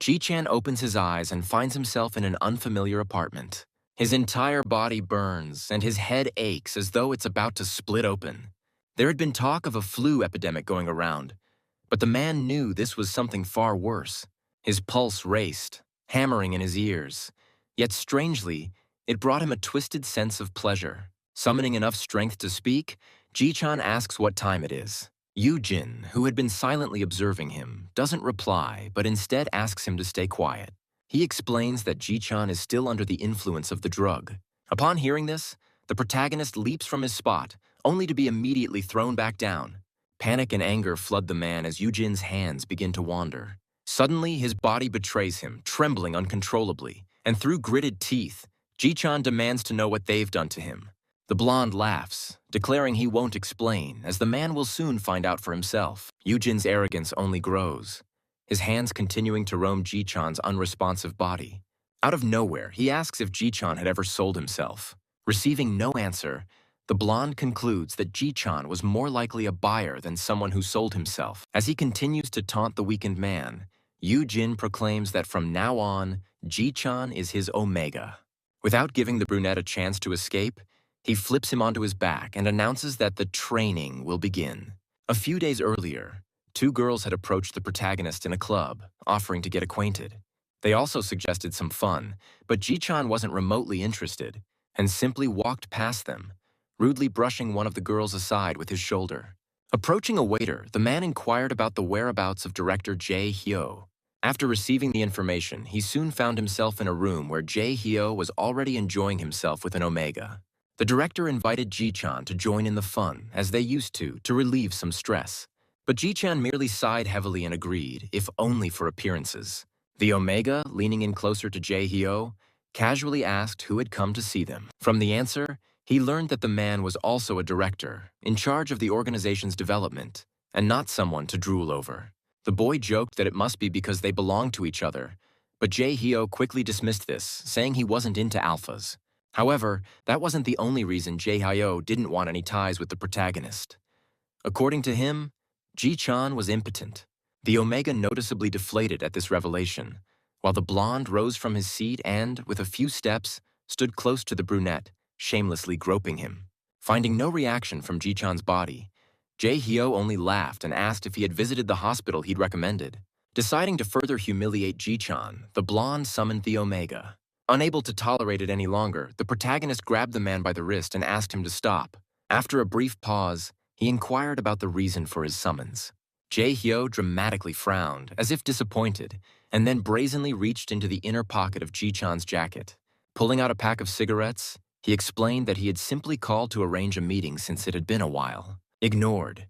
Ji-chan opens his eyes and finds himself in an unfamiliar apartment. His entire body burns, and his head aches as though it's about to split open. There had been talk of a flu epidemic going around, but the man knew this was something far worse. His pulse raced, hammering in his ears. Yet strangely, it brought him a twisted sense of pleasure. Summoning enough strength to speak, Ji-chan asks what time it is. Yu-jin, who had been silently observing him, doesn't reply, but instead asks him to stay quiet. He explains that Ji-chan is still under the influence of the drug. Upon hearing this, the protagonist leaps from his spot, only to be immediately thrown back down. Panic and anger flood the man as Yu-jin's hands begin to wander. Suddenly, his body betrays him, trembling uncontrollably, and through gritted teeth, Ji-chan demands to know what they've done to him. The blonde laughs, declaring he won't explain, as the man will soon find out for himself. Yu-jin's arrogance only grows, his hands continuing to roam Ji-chan's unresponsive body. Out of nowhere, he asks if Ji-chan had ever sold himself. Receiving no answer, the blonde concludes that Ji-chan was more likely a buyer than someone who sold himself. As he continues to taunt the weakened man, Yu-jin proclaims that from now on, Ji-chan is his omega. Without giving the brunette a chance to escape, he flips him onto his back and announces that the training will begin. A few days earlier, two girls had approached the protagonist in a club, offering to get acquainted. They also suggested some fun, but Ji-chan wasn't remotely interested and simply walked past them, rudely brushing one of the girls aside with his shoulder. Approaching a waiter, the man inquired about the whereabouts of director Jae-hyo. After receiving the information, he soon found himself in a room where Jae-hyo was already enjoying himself with an omega. The director invited Ji-chan to join in the fun, as they used to relieve some stress. But Ji-chan merely sighed heavily and agreed, if only for appearances. The omega, leaning in closer to Jae-hyo, casually asked who had come to see them. From the answer, he learned that the man was also a director, in charge of the organization's development, and not someone to drool over. The boy joked that it must be because they belonged to each other, but Jae-hyo quickly dismissed this, saying he wasn't into alphas. However, that wasn't the only reason Jae-hyo didn't want any ties with the protagonist. According to him, Ji-chan was impotent. The omega noticeably deflated at this revelation, while the blonde rose from his seat and, with a few steps, stood close to the brunette, shamelessly groping him. Finding no reaction from Ji-chan's body, Jae-hyo only laughed and asked if he had visited the hospital he'd recommended. Deciding to further humiliate Ji-chan, the blonde summoned the omega. Unable to tolerate it any longer, the protagonist grabbed the man by the wrist and asked him to stop. After a brief pause, he inquired about the reason for his summons. Jae-hyo dramatically frowned, as if disappointed, and then brazenly reached into the inner pocket of Ji-chan's jacket. Pulling out a pack of cigarettes, he explained that he had simply called to arrange a meeting since it had been a while. Ignored,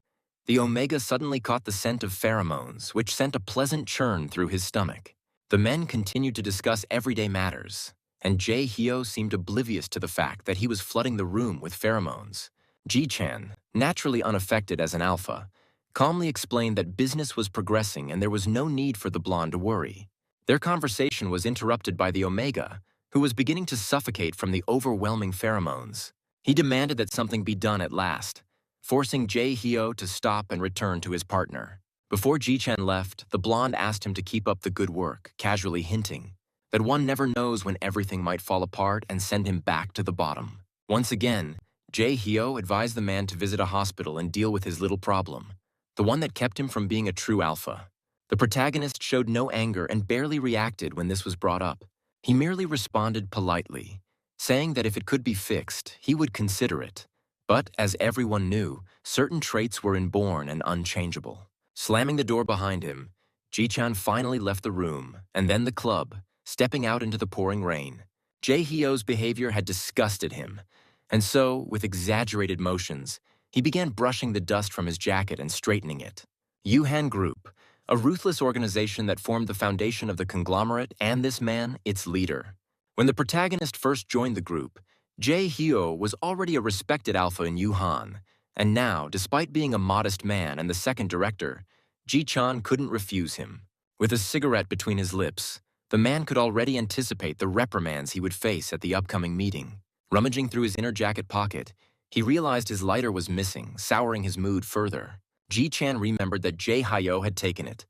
the omega suddenly caught the scent of pheromones, which sent a pleasant churn through his stomach. The men continued to discuss everyday matters, and Jae-hyo seemed oblivious to the fact that he was flooding the room with pheromones. Ji-chan, naturally unaffected as an alpha, calmly explained that business was progressing and there was no need for the blonde to worry. Their conversation was interrupted by the omega, who was beginning to suffocate from the overwhelming pheromones. He demanded that something be done at last, forcing Jae-hyo to stop and return to his partner. Before Ji-chan left, the blonde asked him to keep up the good work, casually hinting that one never knows when everything might fall apart and send him back to the bottom. Once again, Jae-hyo advised the man to visit a hospital and deal with his little problem, the one that kept him from being a true alpha. The protagonist showed no anger and barely reacted when this was brought up. He merely responded politely, saying that if it could be fixed, he would consider it. But, as everyone knew, certain traits were inborn and unchangeable. Slamming the door behind him, Ji-chan finally left the room, and then the club, stepping out into the pouring rain. Jae-hyo's behavior had disgusted him, and so, with exaggerated motions, he began brushing the dust from his jacket and straightening it. Yuhan Group, a ruthless organization that formed the foundation of the conglomerate and this man, its leader. When the protagonist first joined the group, Jae-hyo was already a respected alpha in Yuhan, and now, despite being a modest man and the second director, Ji-chan couldn't refuse him. With a cigarette between his lips, the man could already anticipate the reprimands he would face at the upcoming meeting. Rummaging through his inner jacket pocket, he realized his lighter was missing, souring his mood further. Ji-chan remembered that Jae-hyo had taken it.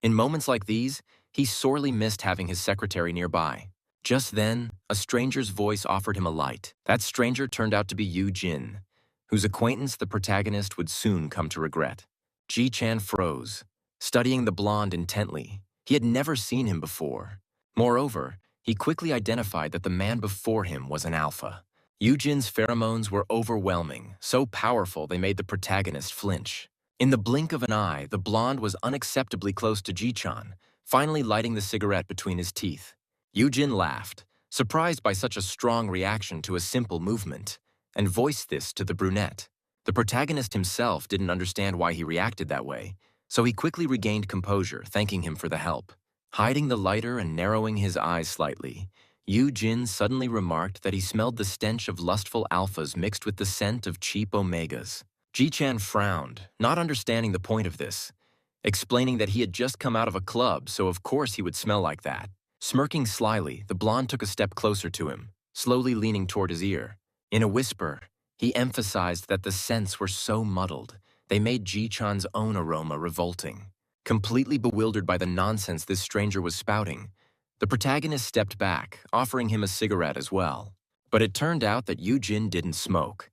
In moments like these, He sorely missed having his secretary nearby. Just then, a stranger's voice offered him a light. That stranger turned out to be Yu Jin, whose acquaintance the protagonist would soon come to regret. Ji-chan froze, studying the blonde intently. He had never seen him before. Moreover, he quickly identified that the man before him was an alpha. Yu Jin's pheromones were overwhelming, so powerful they made the protagonist flinch. In the blink of an eye, the blonde was unacceptably close to Ji-chan, finally lighting the cigarette between his teeth. Yu Jin laughed, surprised by such a strong reaction to a simple movement, and voiced this to the brunette. The protagonist himself didn't understand why he reacted that way, so he quickly regained composure, thanking him for the help. Hiding the lighter and narrowing his eyes slightly, Yu Jin suddenly remarked that he smelled the stench of lustful alphas mixed with the scent of cheap omegas. Ji-chan frowned, not understanding the point of this, explaining that he had just come out of a club, so of course he would smell like that. Smirking slyly, the blonde took a step closer to him, slowly leaning toward his ear. In a whisper, he emphasized that the scents were so muddled, they made Ji-chan's own aroma revolting. Completely bewildered by the nonsense this stranger was spouting, the protagonist stepped back, offering him a cigarette as well. But it turned out that Yu Jin didn't smoke.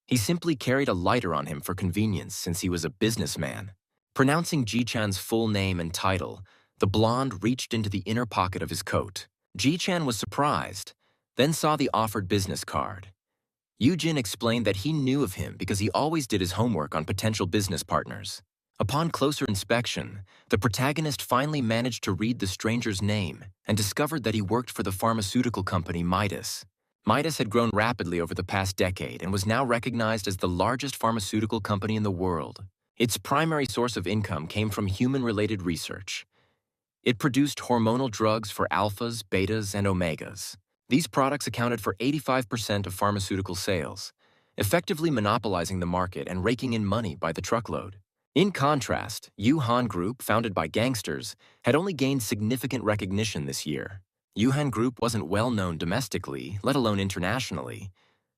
He simply carried a lighter on him for convenience since he was a businessman. Pronouncing Ji-chan's full name and title, the blonde reached into the inner pocket of his coat. Ji-chan was surprised, then saw the offered business card. Yu Jin explained that he knew of him because he always did his homework on potential business partners. Upon closer inspection, the protagonist finally managed to read the stranger's name and discovered that he worked for the pharmaceutical company Midas. Midas had grown rapidly over the past decade and was now recognized as the largest pharmaceutical company in the world. Its primary source of income came from human-related research. It produced hormonal drugs for alphas, betas, and omegas. These products accounted for 85% of pharmaceutical sales, effectively monopolizing the market and raking in money by the truckload. In contrast, Yuhan Group, founded by gangsters, had only gained significant recognition this year. Yuhan Group wasn't well known domestically, let alone internationally,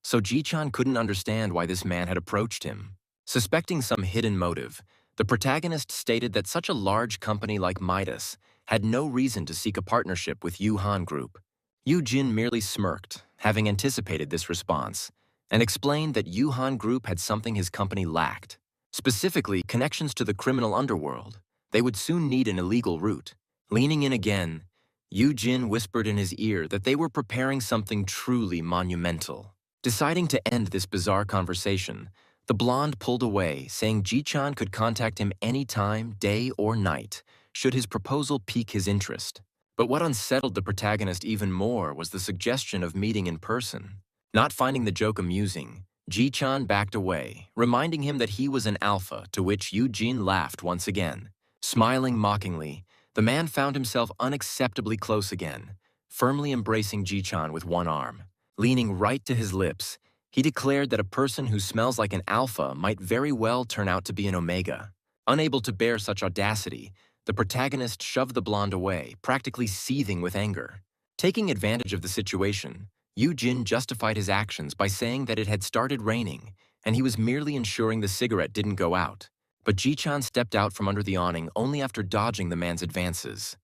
so Ji-chan couldn't understand why this man had approached him. Suspecting some hidden motive, the protagonist stated that such a large company like Midas had no reason to seek a partnership with Yuhan Group. Yu Jin merely smirked, having anticipated this response, and explained that Yuhan Group had something his company lacked. Specifically, connections to the criminal underworld. They would soon need an illegal route. Leaning in again, Yu Jin whispered in his ear that they were preparing something truly monumental. Deciding to end this bizarre conversation, the blonde pulled away, saying Ji-chan could contact him any time, day or night, should his proposal pique his interest. But what unsettled the protagonist even more was the suggestion of meeting in person. Not finding the joke amusing, Ji-chan backed away, reminding him that he was an alpha, to which Yu Jin laughed once again. Smiling mockingly, the man found himself unacceptably close again, firmly embracing Ji-chan with one arm. Leaning right to his lips, he declared that a person who smells like an alpha might very well turn out to be an omega. Unable to bear such audacity, the protagonist shoved the blonde away, practically seething with anger. Taking advantage of the situation, Yu Jin justified his actions by saying that it had started raining, and he was merely ensuring the cigarette didn't go out. But Ji-chan stepped out from under the awning only after dodging the man's advances.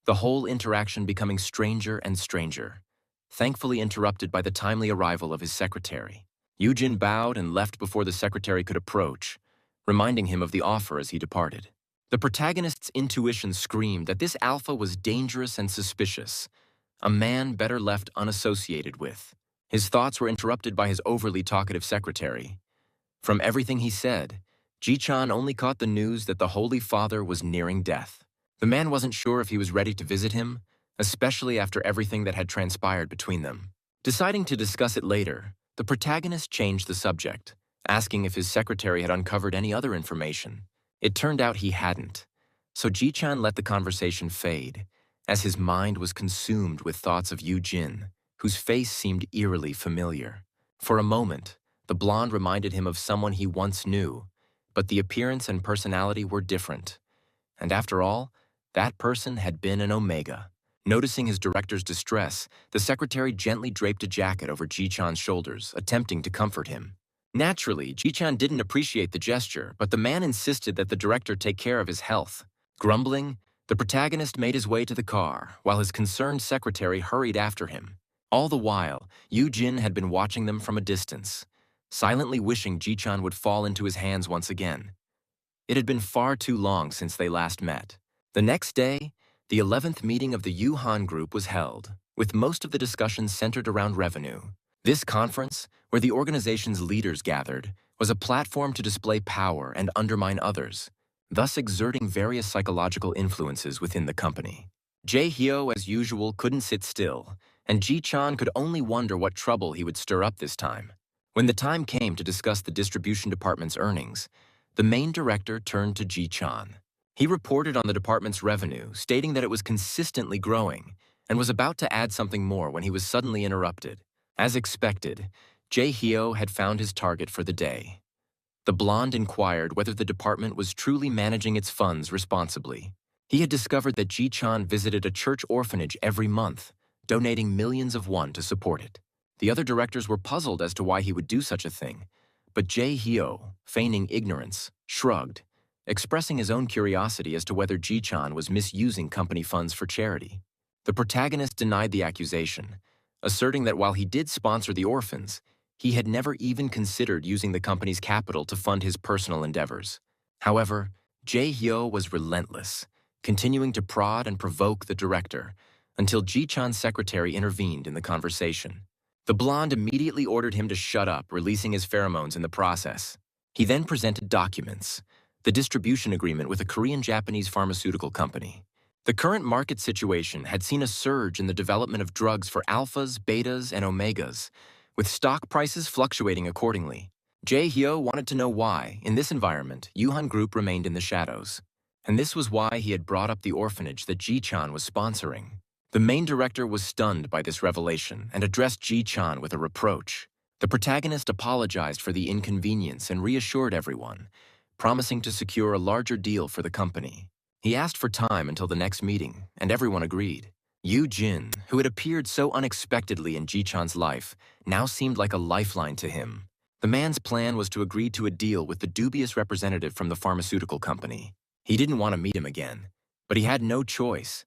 The whole interaction becoming stranger and stranger, thankfully interrupted by the timely arrival of his secretary. Yu Jin bowed and left before the secretary could approach, reminding him of the offer as he departed. The protagonist's intuition screamed that this alpha was dangerous and suspicious, a man better left unassociated with. His thoughts were interrupted by his overly talkative secretary. From everything he said, Ji-chan only caught the news that the Holy Father was nearing death. The man wasn't sure if he was ready to visit him, especially after everything that had transpired between them. Deciding to discuss it later, the protagonist changed the subject, asking if his secretary had uncovered any other information. It turned out he hadn't, so Ji-chan let the conversation fade, as his mind was consumed with thoughts of Yu Jin, whose face seemed eerily familiar. For a moment, the blonde reminded him of someone he once knew, but the appearance and personality were different. And after all, that person had been an omega. Noticing his director's distress, the secretary gently draped a jacket over Ji-chan's shoulders, attempting to comfort him. Naturally, Ji-chan didn't appreciate the gesture, but the man insisted that the director take care of his health. Grumbling, The protagonist made his way to the car, while his concerned secretary hurried after him. All the while, Yu-jin had been watching them from a distance, silently wishing Ji-chan would fall into his hands once again. It had been far too long since they last met. The next day, the 11th meeting of the Yuhan Group was held, with most of the discussions centered around revenue. This conference, where the organization's leaders gathered, was a platform to display power and undermine others, thus exerting various psychological influences within the company. Jae-hyo, as usual, couldn't sit still, and Ji-chan could only wonder what trouble he would stir up this time. When the time came to discuss the distribution department's earnings, the main director turned to Ji-chan. He reported on the department's revenue, stating that it was consistently growing, and was about to add something more when he was suddenly interrupted. As expected, Jae-hyo had found his target for the day. The blonde inquired whether the department was truly managing its funds responsibly. He had discovered that Ji-chan visited a church orphanage every month, donating millions of won to support it. The other directors were puzzled as to why he would do such a thing, but Jae-hyo, feigning ignorance, shrugged, expressing his own curiosity as to whether Ji-chan was misusing company funds for charity. The protagonist denied the accusation, asserting that while he did sponsor the orphans, he had never even considered using the company's capital to fund his personal endeavors. However, Jae-hyo was relentless, continuing to prod and provoke the director, until Ji-chan's secretary intervened in the conversation. The blonde immediately ordered him to shut up, releasing his pheromones in the process. He then presented documents, the distribution agreement with a Korean-Japanese pharmaceutical company. The current market situation had seen a surge in the development of drugs for alphas, betas, and omegas, with stock prices fluctuating accordingly. Jae-hyo wanted to know why, in this environment, Yuhan Group remained in the shadows. And this was why he had brought up the orphanage that Ji-chan was sponsoring. The main director was stunned by this revelation and addressed Ji-chan with a reproach. The protagonist apologized for the inconvenience and reassured everyone, promising to secure a larger deal for the company. He asked for time until the next meeting, and everyone agreed. Yu-jin, who had appeared so unexpectedly in Ji-chan's life, now seemed like a lifeline to him. The man's plan was to agree to a deal with the dubious representative from the pharmaceutical company. He didn't want to meet him again, but he had no choice.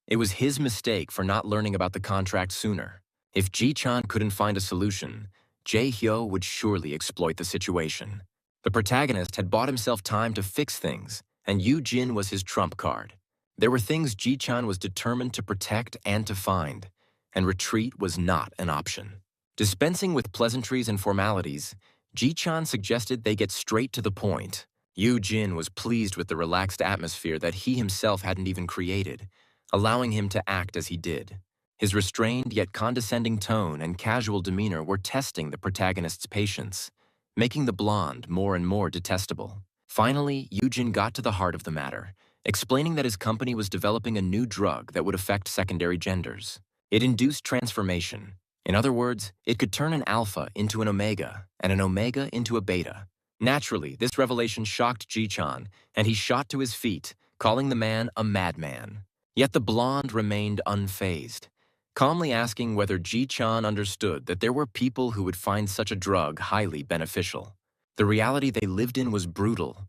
It was his mistake for not learning about the contract sooner. If Ji-chan couldn't find a solution, Jae-hyo would surely exploit the situation. The protagonist had bought himself time to fix things, and Yu-jin was his trump card. There were things Ji-chan was determined to protect and to find, and retreat was not an option. Dispensing with pleasantries and formalities, Ji-chan suggested they get straight to the point. Yu-jin was pleased with the relaxed atmosphere that he himself hadn't even created, allowing him to act as he did. His restrained yet condescending tone and casual demeanor were testing the protagonist's patience, making the blonde more and more detestable. Finally, Yu-jin got to the heart of the matter, explaining that his company was developing a new drug that would affect secondary genders. It induced transformation. In other words, it could turn an alpha into an omega, and an omega into a beta. Naturally, this revelation shocked Ji-chan, and he shot to his feet, calling the man a madman. Yet the blonde remained unfazed, calmly asking whether Ji-chan understood that there were people who would find such a drug highly beneficial. The reality they lived in was brutal.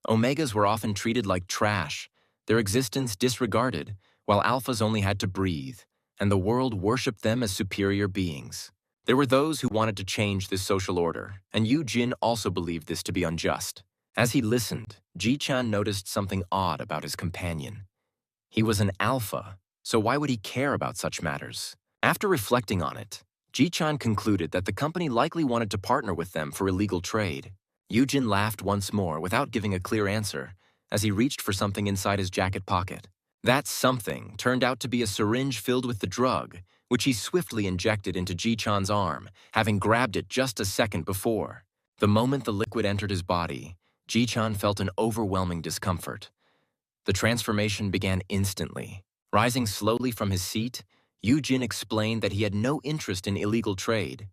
Omegas were often treated like trash, their existence disregarded, while alphas only had to breathe, and the world worshipped them as superior beings. There were those who wanted to change this social order, and Yu-jin also believed this to be unjust. As he listened, Ji-chan noticed something odd about his companion. He was an alpha, so why would he care about such matters? After reflecting on it, Ji-chan concluded that the company likely wanted to partner with them for illegal trade. Yu-jin laughed once more without giving a clear answer as he reached for something inside his jacket pocket. That something turned out to be a syringe filled with the drug, which he swiftly injected into Ji-chan's arm, having grabbed it just a second before. The moment the liquid entered his body, Ji-chan felt an overwhelming discomfort. The transformation began instantly. Rising slowly from his seat, Yu-jin explained that he had no interest in illegal trade.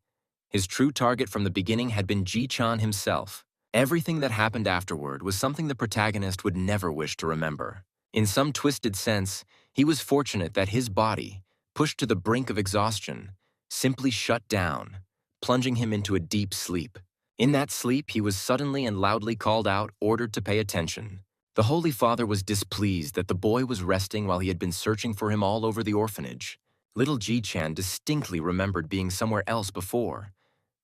His true target from the beginning had been Ji-chan himself. Everything that happened afterward was something the protagonist would never wish to remember. In some twisted sense, he was fortunate that his body, pushed to the brink of exhaustion, simply shut down, plunging him into a deep sleep. In that sleep, he was suddenly and loudly called out, ordered to pay attention. The Holy Father was displeased that the boy was resting while he had been searching for him all over the orphanage. Little Ji-chan distinctly remembered being somewhere else before,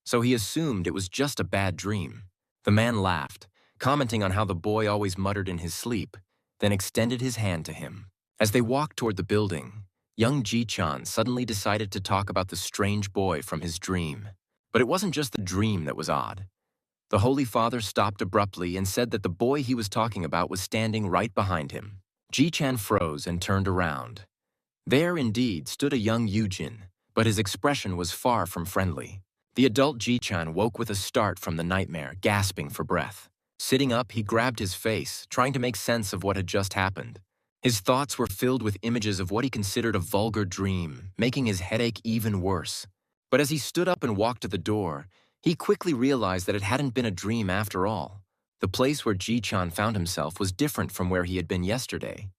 so he assumed it was just a bad dream. The man laughed, commenting on how the boy always muttered in his sleep, then extended his hand to him. As they walked toward the building, young Ji-chan suddenly decided to talk about the strange boy from his dream. But it wasn't just the dream that was odd. The Holy Father stopped abruptly and said that the boy he was talking about was standing right behind him. Ji-chan froze and turned around. There, indeed, stood a young Yujin, but his expression was far from friendly. The adult Ji-chan woke with a start from the nightmare, gasping for breath. Sitting up, he grabbed his face, trying to make sense of what had just happened. His thoughts were filled with images of what he considered a vulgar dream, making his headache even worse. But as he stood up and walked to the door, he quickly realized that it hadn't been a dream after all. The place where Ji-chan found himself was different from where he had been yesterday.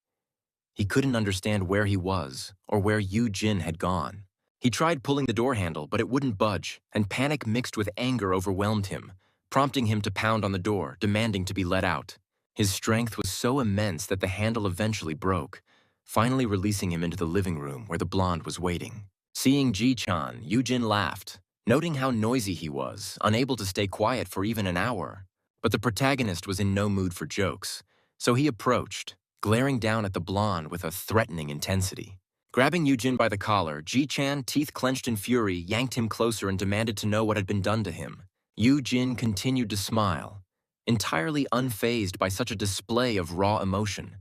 He couldn't understand where he was or where Yu-jin had gone. He tried pulling the door handle, but it wouldn't budge, and panic mixed with anger overwhelmed him, prompting him to pound on the door, demanding to be let out. His strength was so immense that the handle eventually broke, finally releasing him into the living room where the blonde was waiting. Seeing Ji-chan, Yu-jin laughed, noting how noisy he was, unable to stay quiet for even an hour. But the protagonist was in no mood for jokes, so he approached, glaring down at the blonde with a threatening intensity. Grabbing Yu-jin by the collar, Ji-chan, teeth clenched in fury, yanked him closer and demanded to know what had been done to him. Yu-jin continued to smile, entirely unfazed by such a display of raw emotion.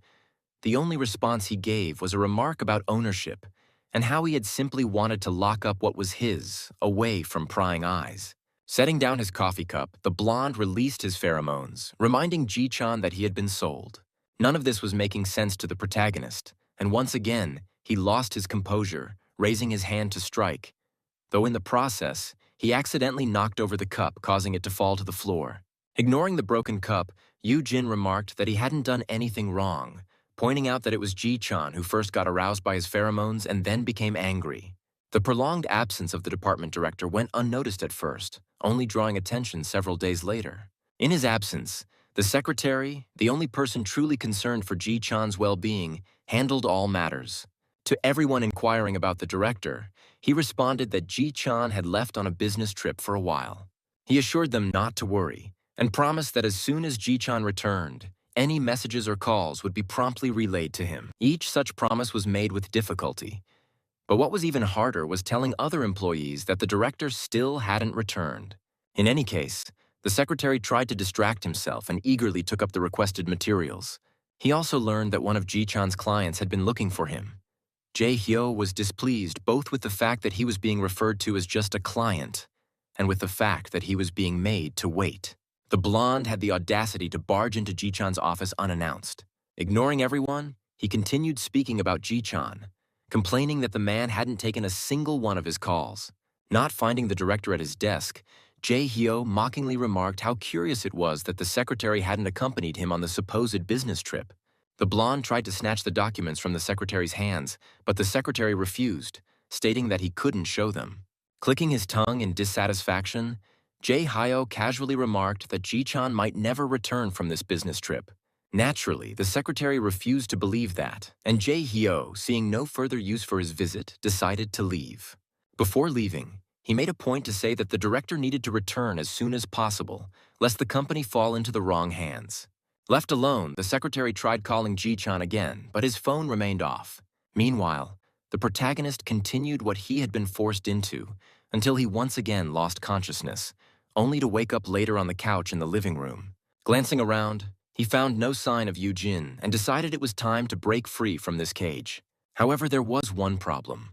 The only response he gave was a remark about ownership and how he had simply wanted to lock up what was his, away from prying eyes. Setting down his coffee cup, the blonde released his pheromones, reminding Ji-chan that he had been sold. None of this was making sense to the protagonist, and once again, he lost his composure, raising his hand to strike. Though in the process, he accidentally knocked over the cup, causing it to fall to the floor. Ignoring the broken cup, Yu-jin remarked that he hadn't done anything wrong, pointing out that it was Ji-chan who first got aroused by his pheromones and then became angry. The prolonged absence of the department director went unnoticed at first, only drawing attention several days later. In his absence, the secretary, the only person truly concerned for Ji-chan's well-being, handled all matters. To everyone inquiring about the director, he responded that Ji-chan had left on a business trip for a while. He assured them not to worry, and promised that as soon as Ji-chan returned, any messages or calls would be promptly relayed to him. Each such promise was made with difficulty. But what was even harder was telling other employees that the director still hadn't returned. In any case, the secretary tried to distract himself and eagerly took up the requested materials. He also learned that one of Ji-chan's clients had been looking for him. Jae-hyo was displeased both with the fact that he was being referred to as just a client and with the fact that he was being made to wait. The blonde had the audacity to barge into Ji-chan's office unannounced. Ignoring everyone, he continued speaking about Ji-chan, complaining that the man hadn't taken a single one of his calls. Not finding the director at his desk, Jae-hyo mockingly remarked how curious it was that the secretary hadn't accompanied him on the supposed business trip. The blonde tried to snatch the documents from the secretary's hands, but the secretary refused, stating that he couldn't show them. Clicking his tongue in dissatisfaction, Jae-hyo casually remarked that Ji-chan might never return from this business trip. Naturally, the secretary refused to believe that, and Jae-hyo, seeing no further use for his visit, decided to leave. Before leaving, he made a point to say that the director needed to return as soon as possible, lest the company fall into the wrong hands. Left alone, the secretary tried calling Ji-chan again, but his phone remained off. Meanwhile, the protagonist continued what he had been forced into until he once again lost consciousness, only to wake up later on the couch in the living room. Glancing around, he found no sign of Yu-jin and decided it was time to break free from this cage. However, there was one problem.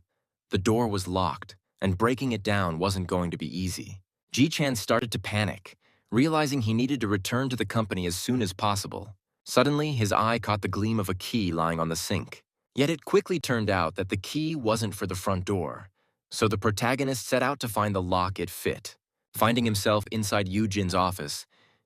The door was locked, and breaking it down wasn't going to be easy. Ji-chan started to panic, realizing he needed to return to the company as soon as possible. Suddenly, his eye caught the gleam of a key lying on the sink. Yet it quickly turned out that the key wasn't for the front door, so the protagonist set out to find the lock it fit. Finding himself inside Yu-jin's office,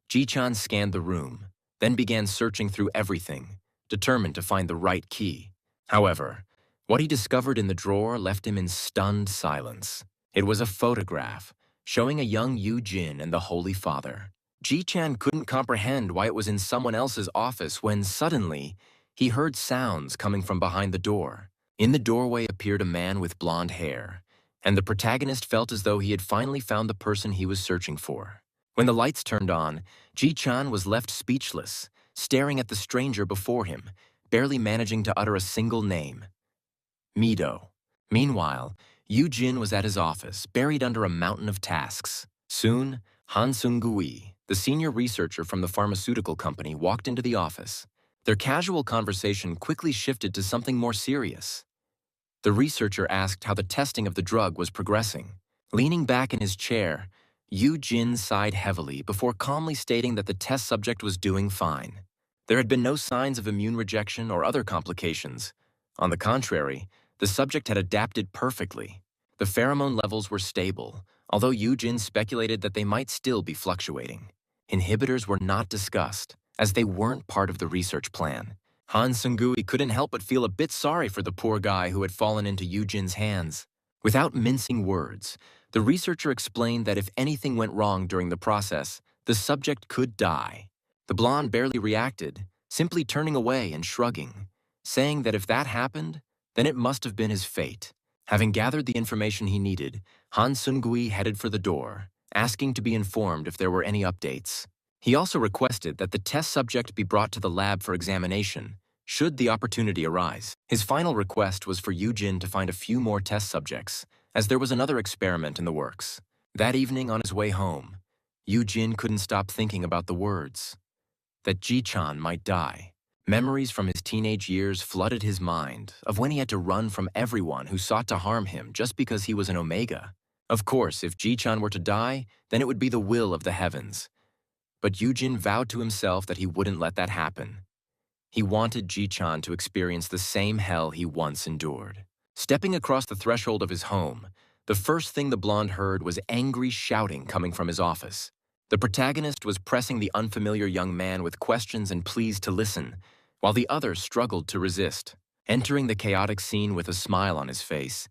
Ji-chan scanned the room, then began searching through everything, determined to find the right key. However, what he discovered in the drawer left him in stunned silence. It was a photograph showing a young Yu-jin and the Holy Father. Ji-chan couldn't comprehend why it was in someone else's office when suddenly he heard sounds coming from behind the door. In the doorway appeared a man with blonde hair, and the protagonist felt as though he had finally found the person he was searching for. When the lights turned on, Ji-chan was left speechless, staring at the stranger before him, barely managing to utter a single name. Mido. Meanwhile, Yu-jin was at his office, buried under a mountain of tasks. Soon, Han Sung-gui, the senior researcher from the pharmaceutical company, walked into the office. Their casual conversation quickly shifted to something more serious. The researcher asked how the testing of the drug was progressing. Leaning back in his chair, Yu-jin sighed heavily before calmly stating that the test subject was doing fine. There had been no signs of immune rejection or other complications. On the contrary, the subject had adapted perfectly. The pheromone levels were stable, although Yu-jin speculated that they might still be fluctuating. Inhibitors were not discussed, as they weren't part of the research plan. Han Sung-gui couldn't help but feel a bit sorry for the poor guy who had fallen into Yu-jin's hands. Without mincing words, the researcher explained that if anything went wrong during the process, the subject could die. The blonde barely reacted, simply turning away and shrugging, saying that if that happened, then it must have been his fate. Having gathered the information he needed, Han Sung-gui headed for the door, asking to be informed if there were any updates. He also requested that the test subject be brought to the lab for examination, should the opportunity arise. His final request was for Yu-jin to find a few more test subjects, as there was another experiment in the works. That evening on his way home, Yu-jin couldn't stop thinking about the words. That Ji-chan might die. Memories from his teenage years flooded his mind of when he had to run from everyone who sought to harm him just because he was an Omega. Of course, if Ji-chan were to die, then it would be the will of the heavens. But Yu-jin vowed to himself that he wouldn't let that happen. He wanted Ji-chan to experience the same hell he once endured. Stepping across the threshold of his home, the first thing the blonde heard was angry shouting coming from his office. The protagonist was pressing the unfamiliar young man with questions and pleas to listen, while the other struggled to resist. Entering the chaotic scene with a smile on his face,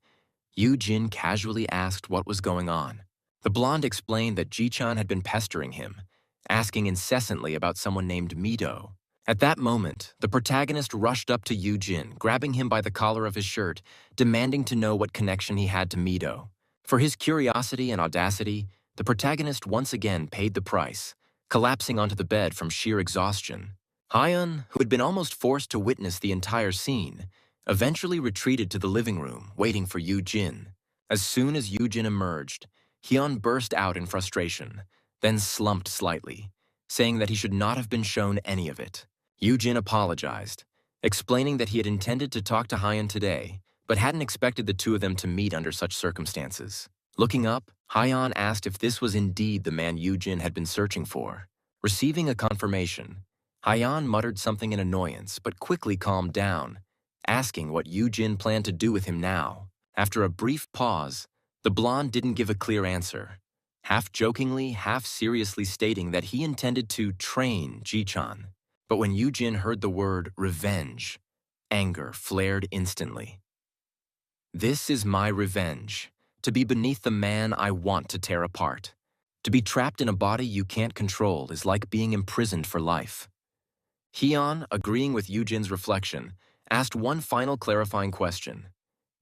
Yu-jin casually asked what was going on. The blonde explained that Ji-chan had been pestering him, asking incessantly about someone named Mido. At that moment, the protagonist rushed up to Yu-jin, grabbing him by the collar of his shirt, demanding to know what connection he had to Mido. For his curiosity and audacity, the protagonist once again paid the price, collapsing onto the bed from sheer exhaustion. Hyun, who had been almost forced to witness the entire scene, eventually retreated to the living room, waiting for Yu-jin. As soon as Yu-jin emerged, Hyun burst out in frustration, then slumped slightly, saying that he should not have been shown any of it. Yu-jin apologized, explaining that he had intended to talk to Hyun today, but hadn't expected the two of them to meet under such circumstances. Looking up, Hyun asked if this was indeed the man Yu-jin had been searching for. Receiving a confirmation, Hyun muttered something in annoyance but quickly calmed down, asking what Yu-jin planned to do with him now. After a brief pause, the blonde didn't give a clear answer, half jokingly, half seriously stating that he intended to train Ji-chan. But when Yu-jin heard the word revenge, anger flared instantly. This is my revenge. To be beneath the man I want to tear apart. To be trapped in a body you can't control is like being imprisoned for life. Hyun, agreeing with Yu-jin's reflection, asked one final clarifying question.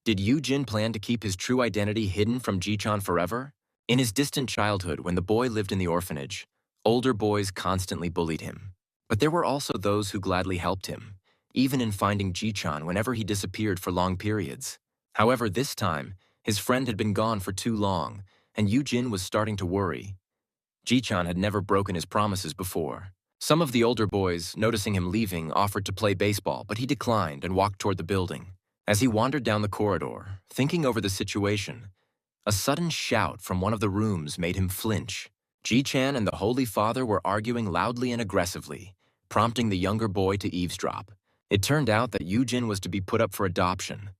Did Yu-jin plan to keep his true identity hidden from Ji-chan forever? In his distant childhood, when the boy lived in the orphanage, older boys constantly bullied him. But there were also those who gladly helped him, even in finding Ji-chan whenever he disappeared for long periods. However, this time, his friend had been gone for too long, and Yu-jin was starting to worry. Ji-chan had never broken his promises before. Some of the older boys, noticing him leaving, offered to play baseball, but he declined and walked toward the building. As he wandered down the corridor, thinking over the situation, a sudden shout from one of the rooms made him flinch. Ji-chan and the Holy Father were arguing loudly and aggressively, prompting the younger boy to eavesdrop. It turned out that Yu-jin was to be put up for adoption,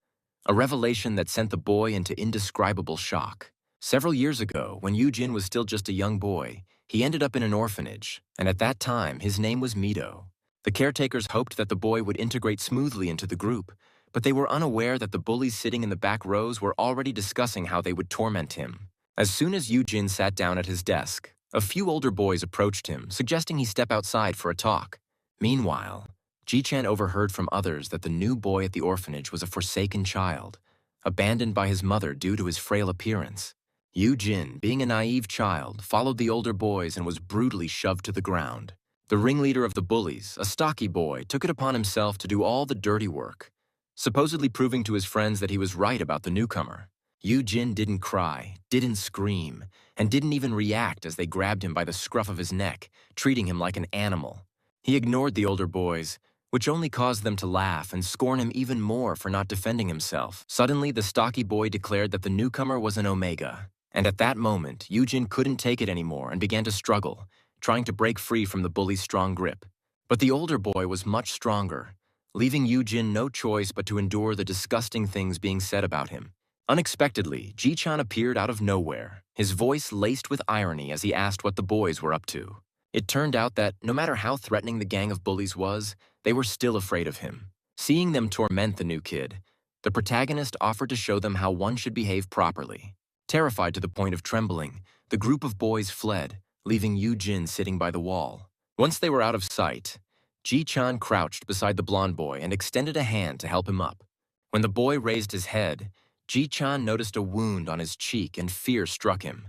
a revelation that sent the boy into indescribable shock. Several years ago, when Yu-jin was still just a young boy, he ended up in an orphanage, and at that time, his name was Mido. The caretakers hoped that the boy would integrate smoothly into the group, but they were unaware that the bullies sitting in the back rows were already discussing how they would torment him. As soon as Yu-jin sat down at his desk, A few older boys approached him, suggesting he step outside for a talk. Meanwhile, Ji-chan overheard from others that the new boy at the orphanage was a forsaken child, abandoned by his mother due to his frail appearance. Yu-jin, being a naive child, followed the older boys and was brutally shoved to the ground. The ringleader of the bullies, a stocky boy, took it upon himself to do all the dirty work, supposedly proving to his friends that he was right about the newcomer. Yu-jin didn't cry, didn't scream, and didn't even react as they grabbed him by the scruff of his neck, treating him like an animal. He ignored the older boys, which only caused them to laugh and scorn him even more for not defending himself. Suddenly, the stocky boy declared that the newcomer was an omega. And at that moment, Yu-jin couldn't take it anymore and began to struggle, trying to break free from the bully's strong grip. But the older boy was much stronger, leaving Yu-jin no choice but to endure the disgusting things being said about him. Unexpectedly, Ji-chan appeared out of nowhere, his voice laced with irony as he asked what the boys were up to. It turned out that, no matter how threatening the gang of bullies was, they were still afraid of him. Seeing them torment the new kid, the protagonist offered to show them how one should behave properly. Terrified to the point of trembling, the group of boys fled, leaving Yu-jin sitting by the wall. Once they were out of sight, Ji-chan crouched beside the blonde boy and extended a hand to help him up. When the boy raised his head, Ji-chan noticed a wound on his cheek and fear struck him.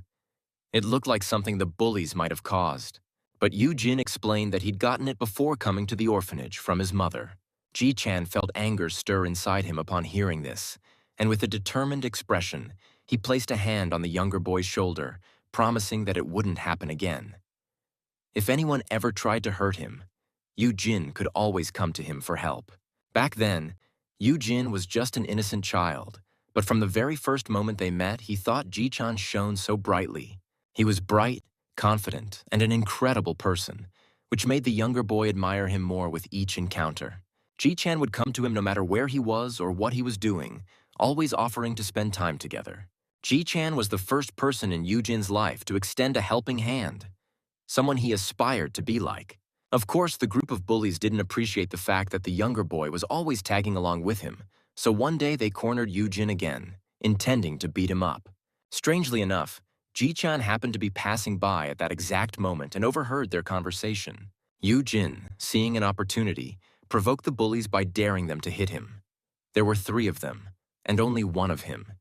It looked like something the bullies might have caused. But Yu-jin explained that he'd gotten it before coming to the orphanage from his mother. Ji-chan felt anger stir inside him upon hearing this, and with a determined expression, he placed a hand on the younger boy's shoulder, promising that it wouldn't happen again. If anyone ever tried to hurt him, Yu-jin could always come to him for help. Back then, Yu-jin was just an innocent child, but from the very first moment they met, he thought Ji-chan shone so brightly. He was bright, confident, and an incredible person, which made the younger boy admire him more with each encounter. Ji-chan would come to him no matter where he was or what he was doing, always offering to spend time together. Ji-chan was the first person in Yu-jin's life to extend a helping hand, someone he aspired to be like. Of course, the group of bullies didn't appreciate the fact that the younger boy was always tagging along with him, so one day they cornered Yu-jin again, intending to beat him up. Strangely enough, Ji-chan happened to be passing by at that exact moment and overheard their conversation. Yu-jin, seeing an opportunity, provoked the bullies by daring them to hit him. There were 3 of them, and only one of him.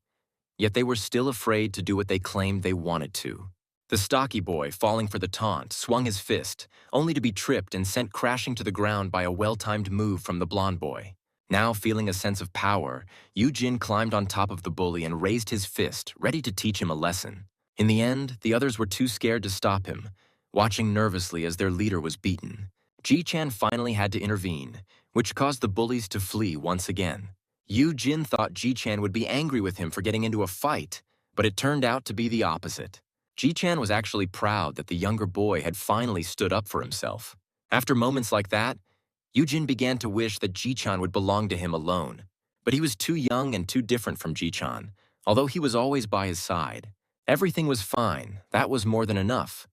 Yet they were still afraid to do what they claimed they wanted to. The stocky boy, falling for the taunt, swung his fist, only to be tripped and sent crashing to the ground by a well-timed move from the blonde boy. Now feeling a sense of power, Yu-jin climbed on top of the bully and raised his fist, ready to teach him a lesson. In the end, the others were too scared to stop him, watching nervously as their leader was beaten. Ji-chan finally had to intervene, which caused the bullies to flee once again. Yu-jin thought Ji-chan would be angry with him for getting into a fight, but it turned out to be the opposite. Ji-chan was actually proud that the younger boy had finally stood up for himself. After moments like that, Yu-jin began to wish that Ji-chan would belong to him alone. But he was too young and too different from Ji-chan, although he was always by his side. Everything was fine, that was more than enough.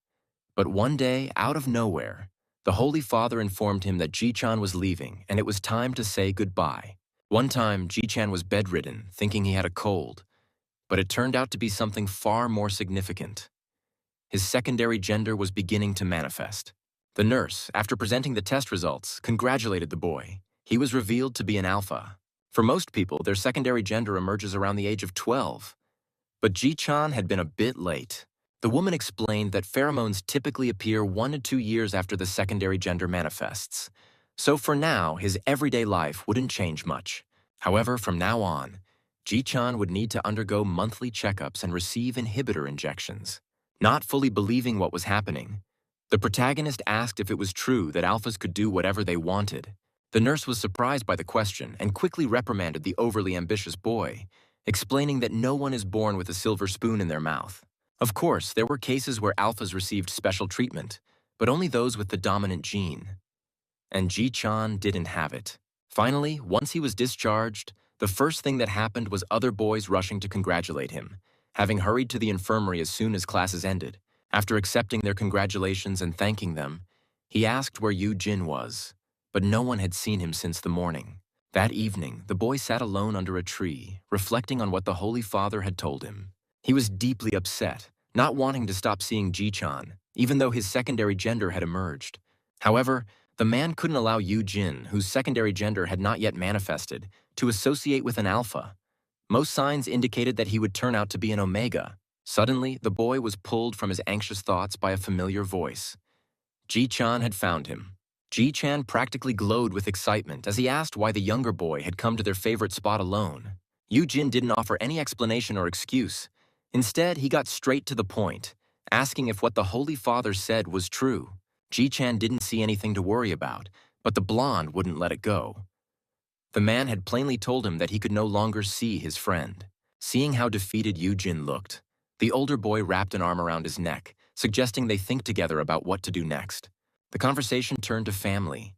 But one day, out of nowhere, the Holy Father informed him that Ji-chan was leaving and it was time to say goodbye. One time, Ji-chan was bedridden, thinking he had a cold, but it turned out to be something far more significant. His secondary gender was beginning to manifest. The nurse, after presenting the test results, congratulated the boy. He was revealed to be an alpha. For most people, their secondary gender emerges around the age of 12. But Ji-chan had been a bit late. The woman explained that pheromones typically appear 1 to 2 years after the secondary gender manifests. So for now, his everyday life wouldn't change much. However, from now on, Ji-chan would need to undergo monthly checkups and receive inhibitor injections. Not fully believing what was happening, the protagonist asked if it was true that alphas could do whatever they wanted. The nurse was surprised by the question and quickly reprimanded the overly ambitious boy, explaining that no one is born with a silver spoon in their mouth. Of course, there were cases where alphas received special treatment, but only those with the dominant gene. And Ji-chan didn't have it. Finally, once he was discharged, the first thing that happened was other boys rushing to congratulate him, having hurried to the infirmary as soon as classes ended. After accepting their congratulations and thanking them, he asked where Yu-jin was, but no one had seen him since the morning. That evening, the boy sat alone under a tree, reflecting on what the Holy Father had told him. He was deeply upset, not wanting to stop seeing Ji-chan, even though his secondary gender had emerged. However, the man couldn't allow Yu Jin, whose secondary gender had not yet manifested, to associate with an alpha. Most signs indicated that he would turn out to be an omega. Suddenly, the boy was pulled from his anxious thoughts by a familiar voice. Ji-chan had found him. Ji-chan practically glowed with excitement as he asked why the younger boy had come to their favorite spot alone. Yu-jin didn't offer any explanation or excuse. Instead, he got straight to the point, asking if what the Holy Father said was true. Ji-chan didn't see anything to worry about, but the blonde wouldn't let it go. The man had plainly told him that he could no longer see his friend. Seeing how defeated Yu-jin looked, the older boy wrapped an arm around his neck, suggesting they think together about what to do next. The conversation turned to family.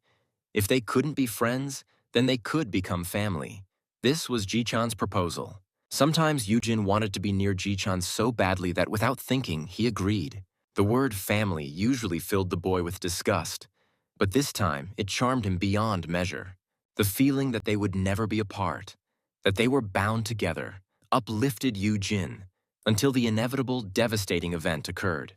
If they couldn't be friends, then they could become family. This was Ji-chan's proposal. Sometimes Yu-jin wanted to be near Ji-chan so badly that without thinking, he agreed. The word family usually filled the boy with disgust, but this time it charmed him beyond measure. The feeling that they would never be apart, that they were bound together, uplifted Yu-jin until the inevitable, devastating event occurred.